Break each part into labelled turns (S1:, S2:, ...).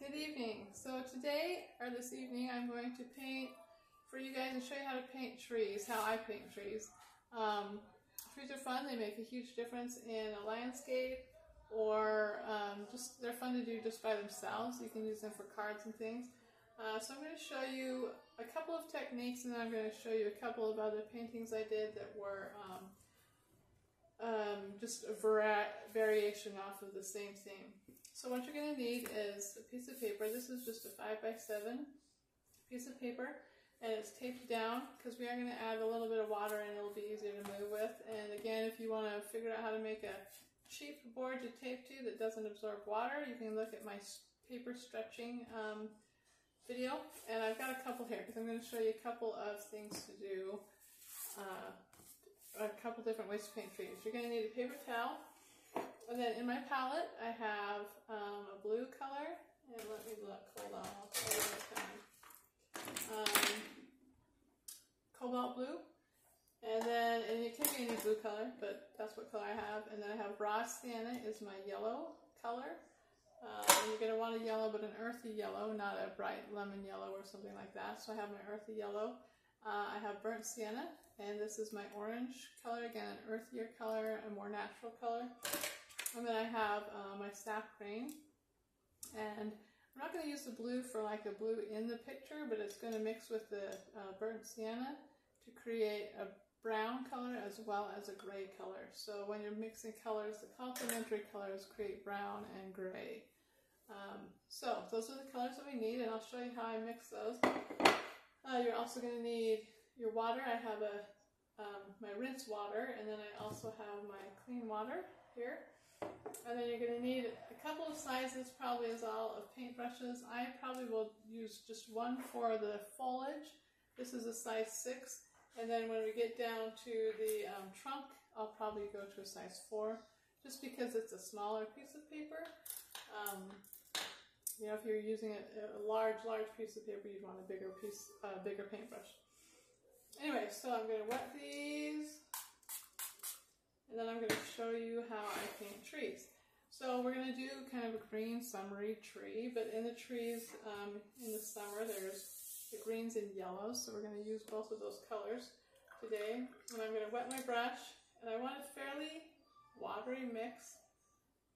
S1: Good evening. So today, or this evening, I'm going to paint for you guys and show you how to paint trees, how I paint trees. Trees are fun. They make a huge difference in a landscape, or just they're fun to do just by themselves. You can use them for cards and things. So I'm going to show you a couple of techniques, and then I'm going to show you a couple of other paintings I did that were just a variation off of the same theme. So what you're going to need is a piece of paper. This is just a 5x7 piece of paper, and it's taped down because we are going to add a little bit of water and it'll be easier to move with. And again, if you want to figure out how to make a cheap board to tape to that doesn't absorb water, you can look at my paper stretching video, and I've got a couple here because I'm going to show you a couple of things to do, a couple different ways to paint trees. You're going to need a paper towel, and then in my palette I have a blue color, and let me look, hold on, I'll tell you what kind. Cobalt blue, and it can be any blue color, but that's what color I have. And then I have raw sienna is my yellow color. You're going to want a yellow, but an earthy yellow, not a bright lemon yellow or something like that. So I have my earthy yellow. I have burnt sienna, and this is my orange color, again an earthier color, a more natural color. And then I have my sap green, and I'm not going to use the blue for like a blue in the picture, but it's going to mix with the burnt sienna to create a brown color as well as a gray color. So when you're mixing colors, the complementary colors create brown and gray. So those are the colors that we need, and I'll show you how I mix those. You're also going to need your water. I have my rinse water, and then I also have my clean water here. And then you're going to need a couple of sizes, probably as all, of paintbrushes. I probably will use just one for the foliage. This is a size 6. And then when we get down to the trunk, I'll probably go to a size 4, just because it's a smaller piece of paper. You know, if you're using a large piece of paper, you'd want a bigger paintbrush. Anyway, so I'm going to wet these, and then I'm going to show you how I paint trees. So we're going to do kind of a green summery tree, but in the trees in the summer, there's the greens and yellows, so we're going to use both of those colors today. And I'm going to wet my brush, and I want a fairly watery mix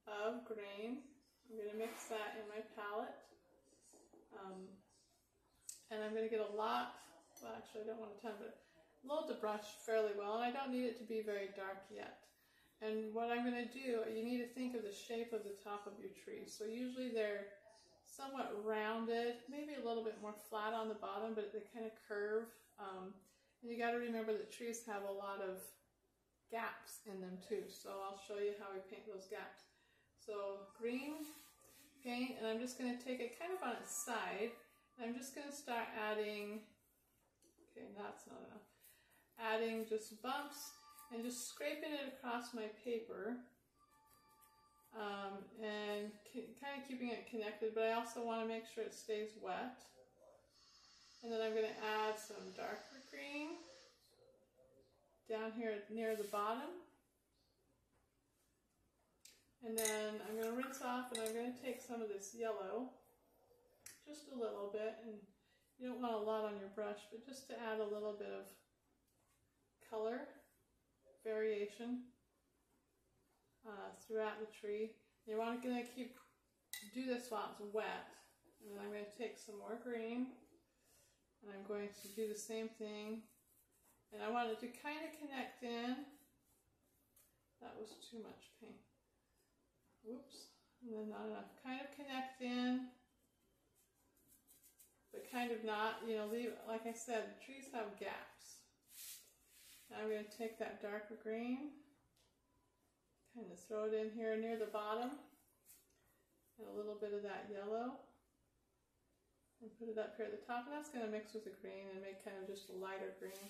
S1: of green. I'm going to mix that in my palette, and I'm going to get a lot, well actually I don't want a ton, but load the brush fairly well, and I don't need it to be very dark yet. And what I'm going to do, you need to think of the shape of the top of your tree. So usually they're somewhat rounded, maybe a little bit more flat on the bottom, but they kind of curve. And you got to remember that trees have a lot of gaps in them too. So I'll show you how we paint those gaps. So green paint, and I'm just going to take it kind of on its side, and I'm just going to start adding, okay, that's not enough, adding just bumps and just scraping it across my paper. And kind of keeping it connected, but I also want to make sure it stays wet. And then I'm going to add some darker green down here near the bottom. And then I'm going to rinse off, and I'm going to take some of this yellow, just a little bit, and you don't want a lot on your brush, but just to add a little bit of color variation throughout the tree. You want to do this while it's wet, and then I'm going to take some more green, and I'm going to do the same thing, and I want it to kind of connect in. That was too much paint. Oops, and then not enough. Kind of connect in, but kind of not, you know, leave, like I said, the trees have gaps. Now I'm going to take that darker green, kind of throw it in here near the bottom, and a little bit of that yellow, and put it up here at the top, and that's going to mix with the green and make kind of just a lighter green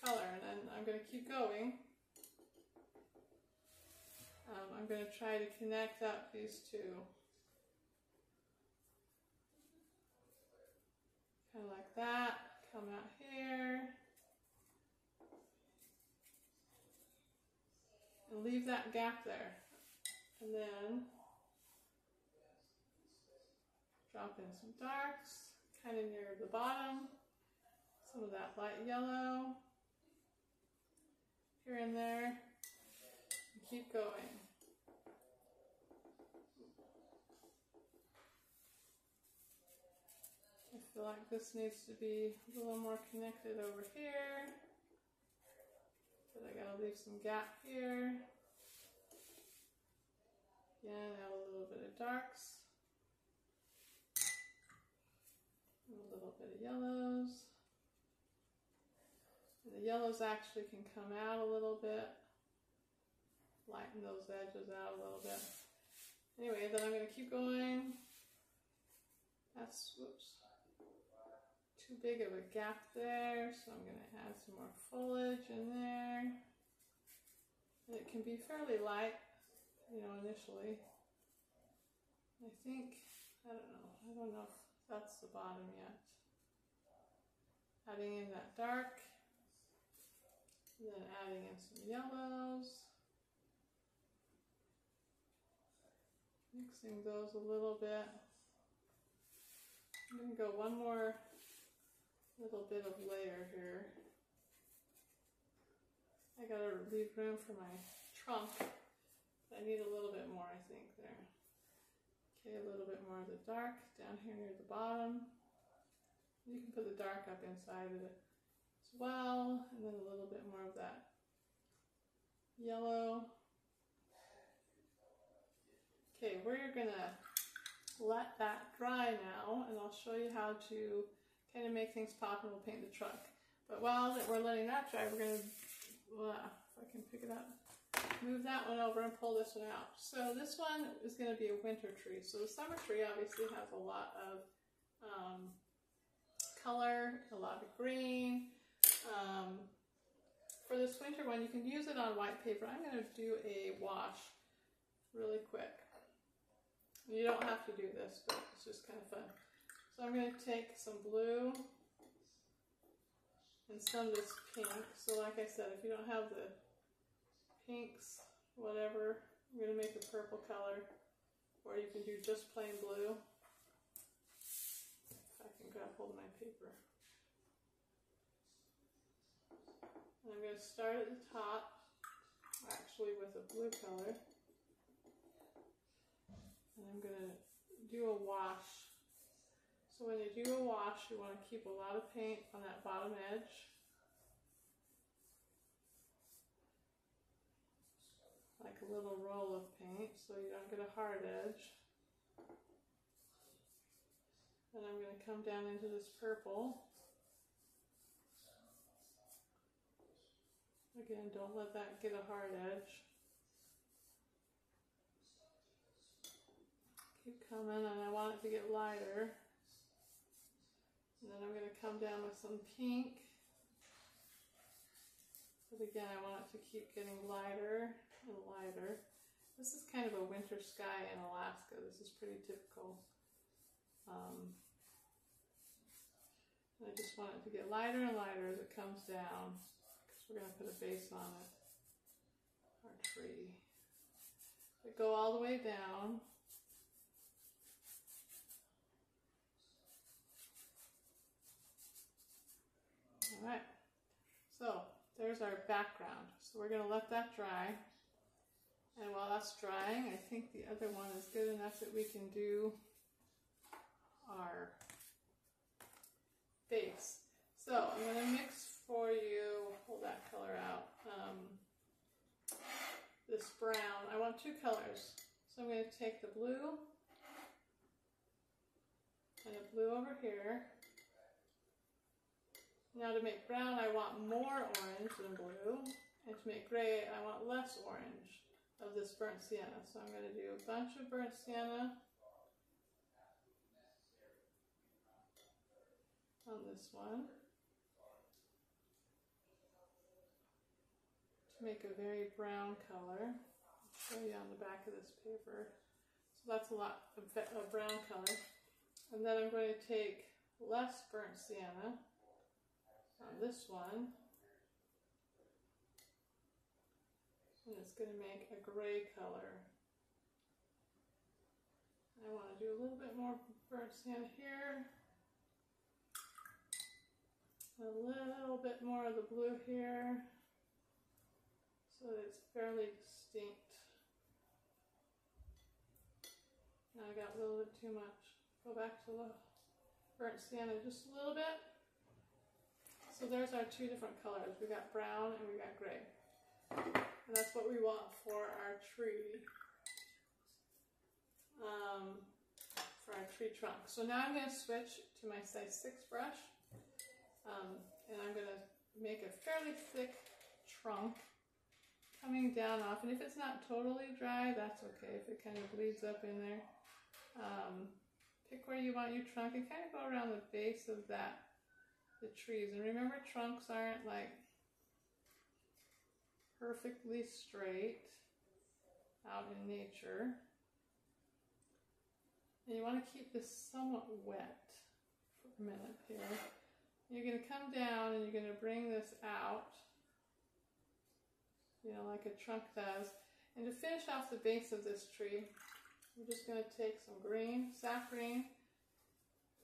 S1: color. And then I'm going to keep going. I'm going to try to connect up these two. Kind of like that. Come out here. And leave that gap there. And then Drop in some darks, kind of near the bottom. Some of that light yellow here and there. And keep going. I feel like this needs to be a little more connected over here. But I gotta leave some gap here. Again, add a little bit of darks. And a little bit of yellows. And the yellows actually can come out a little bit. Lighten those edges out a little bit. Anyway, then I'm going to keep going. That's, whoops, too big of a gap there, so I'm going to add some more foliage in there. And it can be fairly light, you know, initially. I think, I don't know if that's the bottom yet. Adding in that dark, and then adding in some yellows. Mixing those a little bit. I'm going to go one more little bit of layer here. I gotta leave room for my trunk. I need a little bit more, I think, there. Okay, a little bit more of the dark down here near the bottom. You can put the dark up inside of it as well, and then a little bit more of that yellow. Okay, we're gonna let that dry now, and I'll show you how to kind of make things pop, and we'll paint the truck. But while we're letting that dry, we're gonna, if I can pick it up, move that one over and pull this one out. So this one is gonna be a winter tree. So the summer tree obviously has a lot of color, a lot of green. For this winter one, you can use it on white paper. I'm gonna do a wash really quick. You don't have to do this, but it's just kind of fun. So I'm going to take some blue and some of this pink. So like I said, if you don't have the pinks, whatever, I'm going to make a purple color, or you can do just plain blue. If I can grab hold of my paper. And I'm going to start at the top, actually with a blue color. And I'm going to do a wash. So when you do a wash, you want to keep a lot of paint on that bottom edge. Like a little roll of paint, so you don't get a hard edge. Then I'm going to come down into this purple. Again, don't let that get a hard edge. Keep coming, and I want it to get lighter. And then I'm going to come down with some pink. But again, I want it to keep getting lighter and lighter. This is kind of a winter sky in Alaska. This is pretty typical. And I just want it to get lighter and lighter as it comes down, because we're going to put a base on it, our tree. But go all the way down. Alright, so there's our background. So we're going to let that dry. And while that's drying, I think the other one is good enough that we can do our base. So I'm going to mix for you, pull that color out, this brown. I want two colors. So I'm going to take the blue and the blue over here. Now to make brown, I want more orange than blue, and to make gray, I want less orange of this burnt sienna. So I'm going to do a bunch of burnt sienna on this one to make a very brown color. I'll show you on the back of this paper. So that's a lot of brown color. And then I'm going to take less burnt sienna on this one, and it's going to make a gray color. I want to do a little bit more burnt sienna here. A little bit more of the blue here, so that it's fairly distinct. Now I got a little bit too much. Go back to the burnt sienna just a little bit. So there's our two different colors. We got brown and we got gray. And that's what we want for our tree. For our tree trunk. So now I'm going to switch to my size 6 brush. And I'm going to make a fairly thick trunk coming down off. And if it's not totally dry, that's okay. If it kind of bleeds up in there. Pick where you want your trunk and kind of go around the base of the trees. And remember, trunks aren't like perfectly straight out in nature. And you want to keep this somewhat wet for a minute here. You're going to come down and you're going to bring this out, you know, like a trunk does. And to finish off the base of this tree, we're just going to take some green, sap green,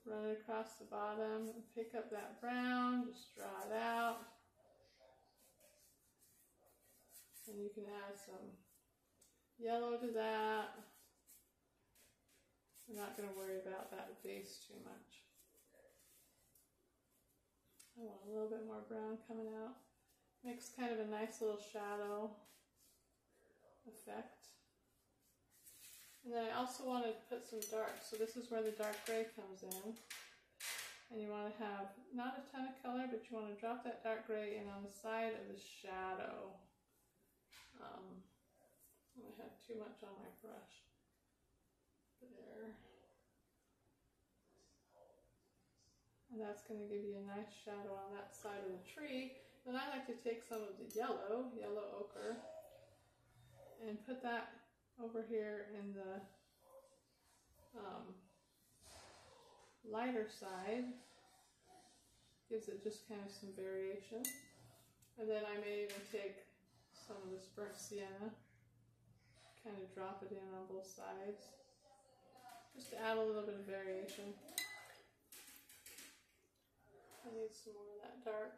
S1: run it across the bottom, and pick up that brown, just draw it out. And you can add some yellow to that. I'm not going to worry about that base too much. I want a little bit more brown coming out. Makes kind of a nice little shadow effect. And then I also want to put some dark. So this is where the dark gray comes in. And you want to have not a ton of color, but you want to drop that dark gray in on the side of the shadow. I have too much on my brush. There. And that's going to give you a nice shadow on that side of the tree. Then I like to take some of the yellow ochre, and put that over here in the lighter side. Gives it just kind of some variation. And then I may even take some of this burnt sienna, kind of drop it in on both sides, just to add a little bit of variation. I need some more of that dark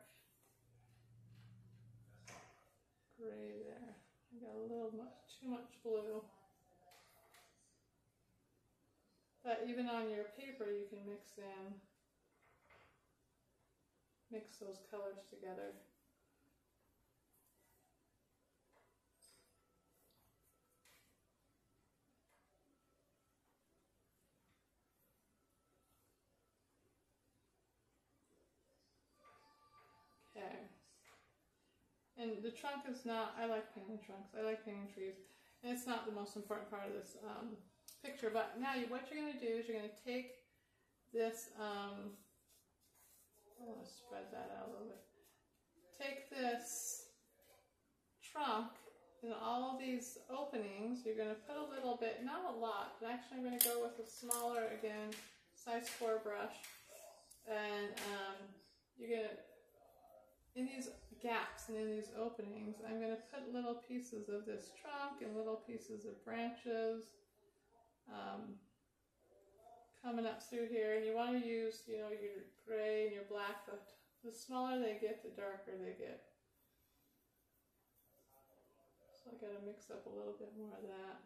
S1: gray there. I got a little too much blue. But even on your paper, you can mix those colors together. Okay. And the trunk is not, I like painting trunks, I like painting trees, and it's not the most important part of this picture, but now what you're going to do is you're going to take this, I want to spread that out a little bit. Take this trunk and all these openings, you're going to put a little bit, not a lot, but actually I'm going to go with a smaller, again, size 4 brush, and you're going to, in these gaps and in these openings, I'm going to put little pieces of this trunk and little pieces of branches coming up through here. And you want to use, you know, your gray and your black, but the smaller they get, the darker they get. So I got to mix up a little bit more of that.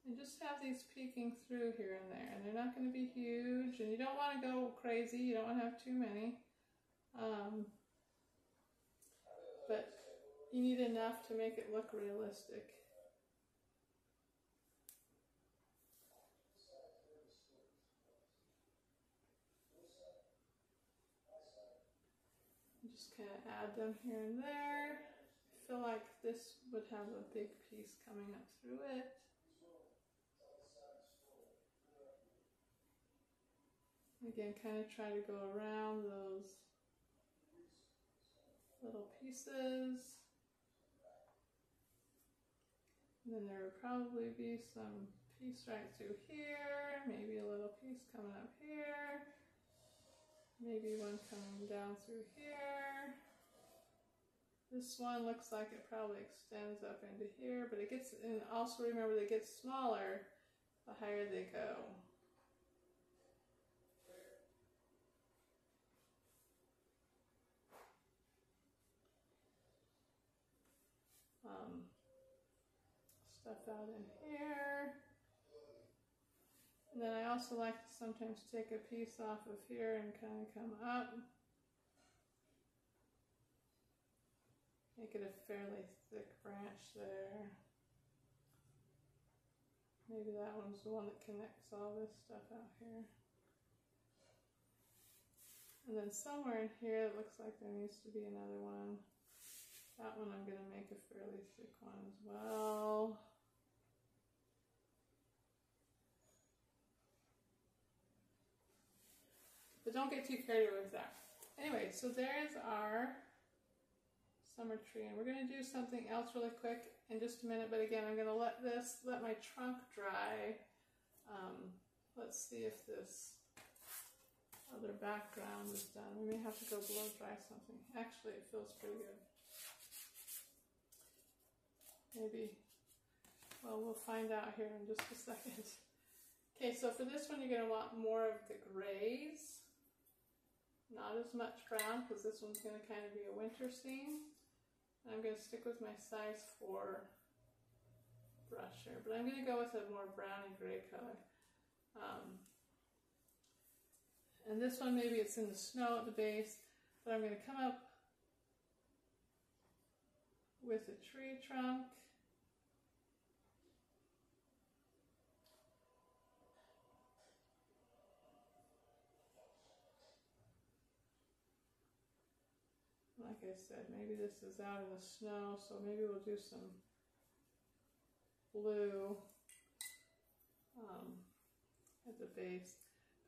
S1: And just have these peeking through here and there. And they're not going to be huge. And you don't want to go crazy. You don't want to have too many. But you need enough to make it look realistic. Just kind of add them here and there. I feel like this would have a big piece coming up through it. Again, kind of try to go around those little pieces. And then there would probably be some piece right through here, maybe a little piece coming up here, maybe one coming down through here. This one looks like it probably extends up into here, but it gets, and also remember that it gets smaller the higher they go. Stuff out in here. And then I also like to sometimes take a piece off of here and kind of come up. Make it a fairly thick branch there. Maybe that one's the one that connects all this stuff out here. And then somewhere in here it looks like there needs to be another one. That one I'm going to make a fairly thick one as well. But don't get too carried away with that. Anyway, so there's our summer tree. And we're going to do something else really quick in just a minute. But again, I'm going to let my trunk dry. Let's see if this other background is done. We may have to go blow dry something. Actually, it feels pretty good. Maybe, well, we'll find out here in just a second. Okay, so for this one, you're going to want more of the grays. Not as much brown, because this one's going to kind of be a winter scene. And I'm going to stick with my size 4 brush here, but I'm going to go with a more brown and gray color. And this one, maybe it's in the snow at the base, but I'm going to come up with a tree trunk. Like I said, maybe this is out in the snow, so maybe we'll do some blue at the base.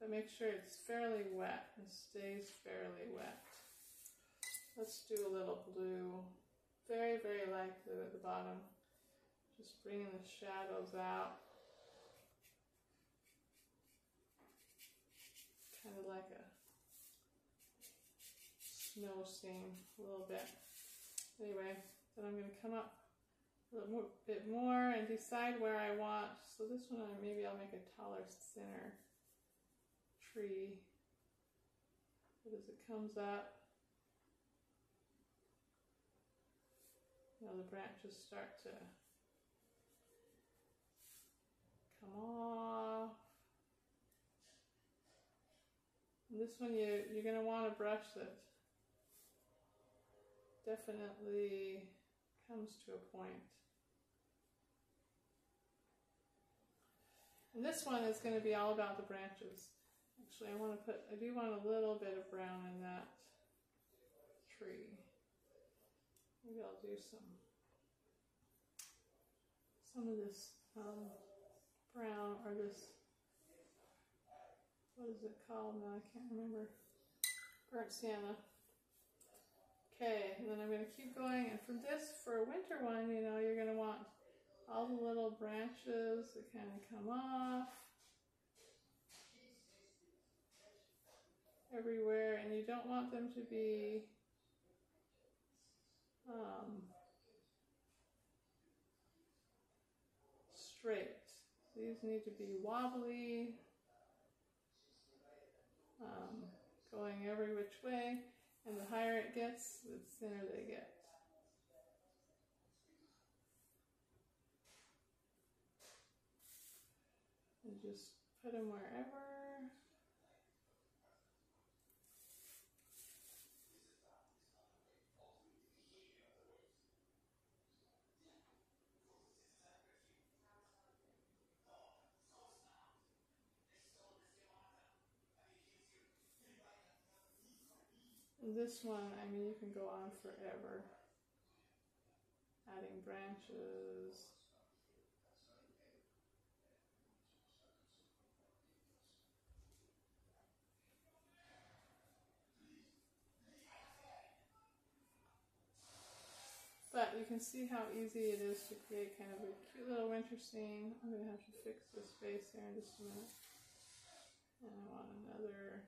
S1: But make sure it's fairly wet and stays fairly wet. Let's do a little blue, very, very light blue at the bottom. Just bringing the shadows out. Kind of like a snow scene a little bit. Anyway, then I'm going to come up a little bit more and decide where I want. So this one, maybe I'll make a taller, thinner tree. But as it comes up, you know, the branches start to come off. And this one, you're going to want a brush that definitely comes to a point. And this one is going to be all about the branches. Actually, I do want a little bit of brown in that tree. Maybe I'll do some of this brown, or this, what is it called now? I can't remember. Burnt sienna. Okay, and then I'm going to keep going, and from this, for a winter one, you know, you're going to want all the little branches that kind of come off everywhere, and you don't want them to be straight. These need to be wobbly, going every which way, and the higher it gets, the thinner they get. And just put them wherever. This one, I mean, you can go on forever, adding branches. But you can see how easy it is to create kind of a cute little winter scene. I'm going to have to fix this base here in just a minute. And I want another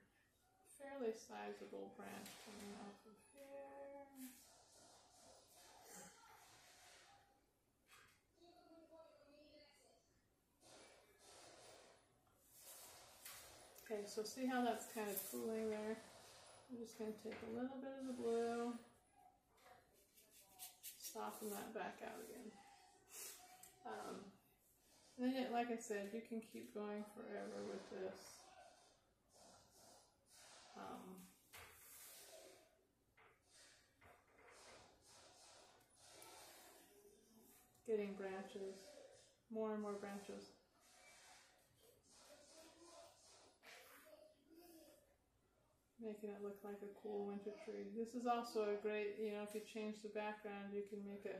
S1: fairly sizable branch coming off of here. Okay, so see how that's kind of cooling there? I'm just going to take a little bit of the blue, soften that back out again. And then, like I said, you can keep going forever with this. Getting branches, more and more branches. Making it look like a cool winter tree. This is also a great, you know, if you change the background, you can make a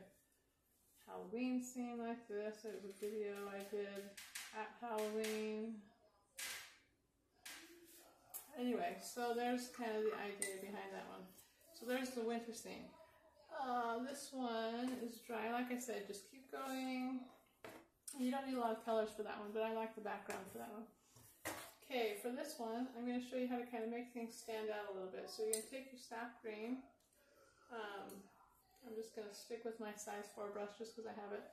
S1: Halloween scene like this. There's a video I did at Halloween. Anyway, so there's kind of the idea behind that one. So there's the winter scene. This one is dry. Like I said, just keep going. You don't need a lot of colors for that one, but I like the background for that one. Okay, for this one, I'm going to show you how to kind of make things stand out a little bit. So you're going to take your sap green. I'm just going to stick with my size 4 brush just because I have it.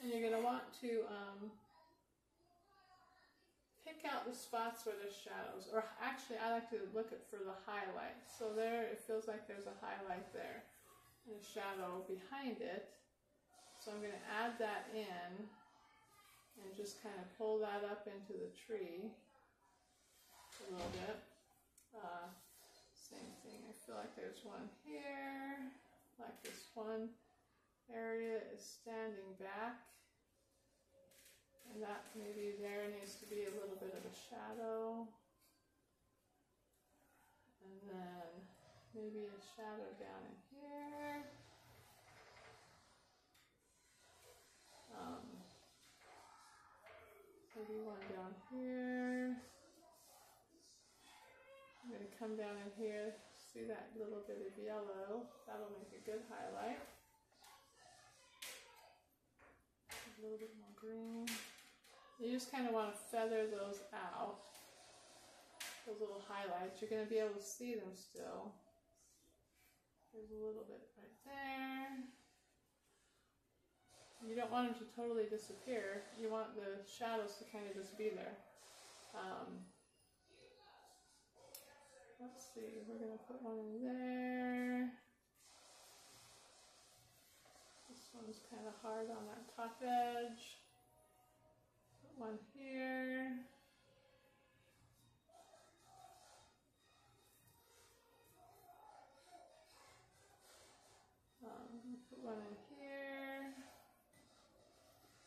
S1: And you're going to want to pick out the spots where there's shadows. Or actually, I like to look for the highlight. So there, it feels like there's a highlight there. And a shadow behind it. So I'm going to add that in and just kind of pull that up into the tree a little bit. Same thing, I feel like there's one here, like this one area is standing back, and that maybe there needs to be a little bit of a shadow, and then maybe a shadow down in here. Maybe one down here. I'm going to come down in here, see that little bit of yellow, that'll make a good highlight. A little bit more green. You just kind of want to feather those out, those little highlights. You're going to be able to see them still. There's a little bit right there. You don't want them to totally disappear. You want the shadows to kind of just be there. Let's see, we're going to put one in there. This one's kind of hard on that top edge. Put one here. Put one in here.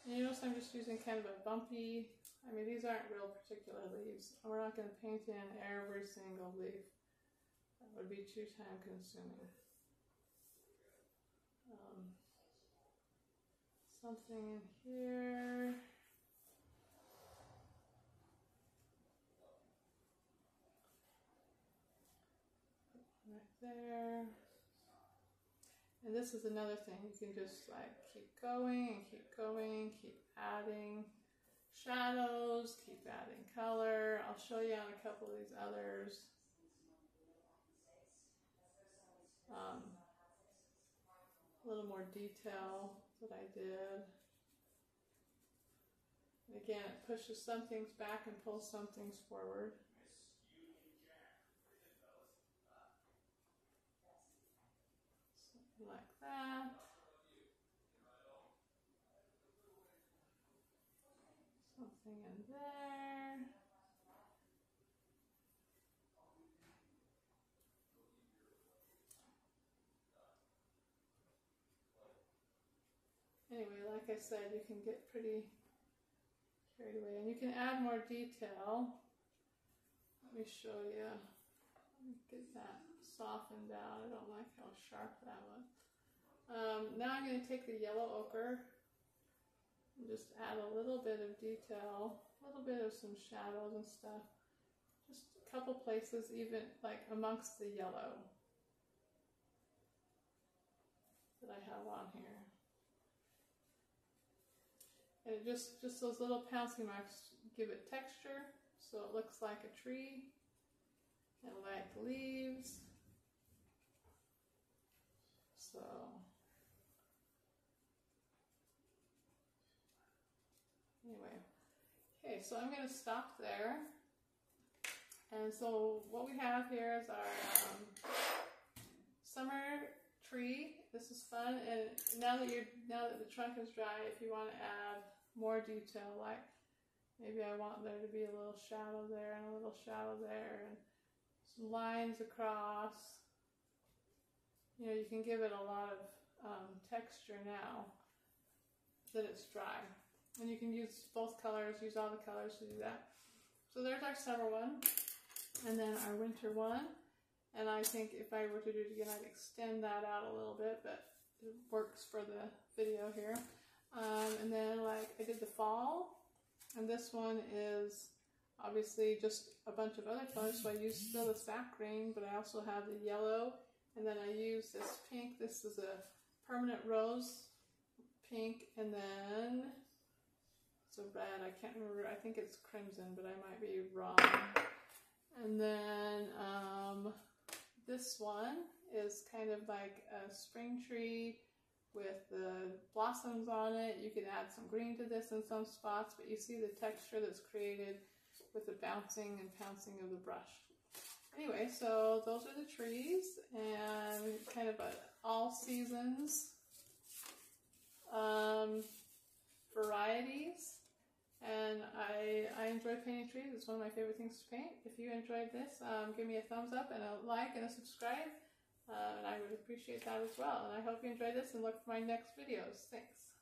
S1: And you notice I'm just using kind of a bumpy, I mean, these aren't real particular leaves. We're not going to paint in every single leaf. That would be too time consuming. Something in here. Right there. And this is another thing. You can just like keep going and keep going, keep adding shadows, keep adding color. I'll show you on a couple of these others. A little more detail that I did. And again, it pushes some things back and pulls some things forward. Something like that. Something in there. Anyway, like I said, you can get pretty carried away, and you can add more detail. Let me show you. Let me get that softened out. I don't like how sharp that was. Now I'm going to take the yellow ochre and just add a little bit of detail, a little bit of some shadows and stuff. Just a couple places, even like amongst the yellow that I have on here. And just those little pouncing marks give it texture, so it looks like a tree and like leaves. So anyway, okay, so I'm going to stop there. And so what we have here is our summer tree. This is fun, and now that the trunk is dry, if you want to add more detail, like maybe I want there to be a little shadow there and a little shadow there and some lines across, you know, you can give it a lot of texture now that it's dry. And you can use both colors, use all the colors to do that. So there's our summer one, and then our winter one. And I think if I were to do it again, I'd extend that out a little bit, but it works for the video here. And then like I did the fall, and this one is obviously just a bunch of other colors. So I used still the sap green, but I also have the yellow, and then I use this pink. This is a permanent rose pink, and then it's a red. I can't remember. I think it's crimson, but I might be wrong. And then this one is kind of like a spring tree with the blossoms on it. You can add some green to this in some spots, but you see the texture that's created with the bouncing and pouncing of the brush. Anyway, so those are the trees, and kind of all seasons varieties. And I enjoy painting trees. It's one of my favorite things to paint. If you enjoyed this, give me a thumbs up and a like and a subscribe. And I would appreciate that as well. And I hope you enjoyed this and look for my next videos. Thanks.